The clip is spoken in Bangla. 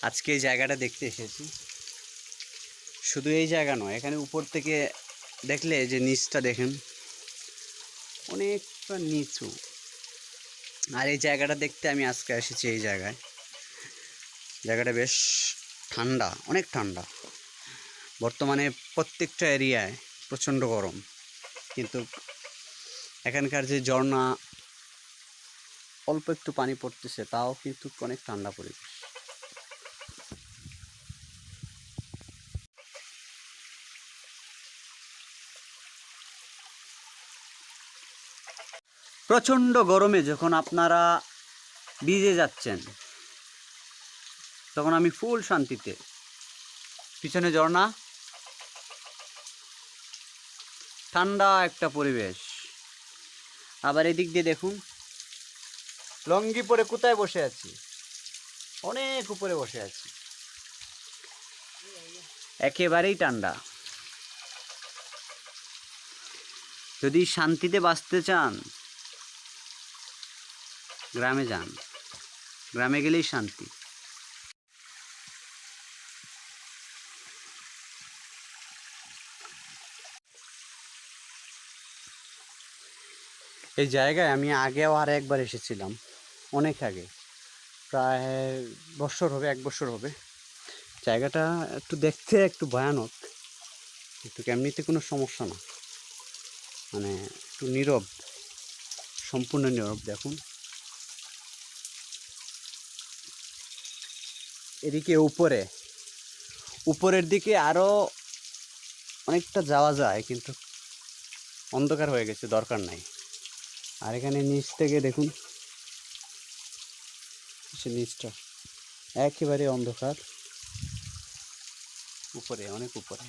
আজকে এই জায়গাটা দেখতে এসেছি। শুধু এই জায়গা নয়, এখানে উপর থেকে দেখলে যে নিচটা দেখেন অনেকটা নিচু। আর এই জায়গাটা দেখতে আমি আজকে এসেছি এই জায়গায়। জায়গাটা বেশ ঠান্ডা, অনেক ঠান্ডা। বর্তমানে প্রত্যেকটা এরিয়ায় প্রচণ্ড গরম, কিন্তু এখানকার যে ঝর্ণা অল্প একটু পানি পড়তেছে, তাও কিন্তু অনেক ঠান্ডা পরিবেশ। প্রচণ্ড গরমে যখন আপনারা ভিজে যাচ্ছেন, তখন আমি ফুল শান্তিতে, পিছনে ঝর্ণা, ঠান্ডা একটা পরিবেশ। আবার এদিক দিয়ে দেখুন, লঙ্গি পরে কোথায় বসে আছি, অনেক উপরে বসে আছি, একেবারেই ঠান্ডা। যদি শান্তিতে বাঁচতে চান, গ্রামে যান, গ্রামে গেলেই শান্তি। এই জায়গায় আমি আগেও আর একবার এসেছিলাম, অনেক আগে, প্রায় বছর হবে, 1 বছর হবে। জায়গাটা একটু দেখতে একটু ভয়ানক, কিন্তু এমনিতে কোনো সমস্যা না, মানে একটু নীরব, সম্পূর্ণ নীরব। দেখুন এদিকে উপরে, উপরের দিকে আরও অনেকটা যাওয়া যায়, কিন্তু অন্ধকার হয়ে গেছে, দরকার নাই। আর এখানে নিচ থেকে দেখুন, সে নিচটা একেবারে অন্ধকার, উপরে, অনেক উপরে।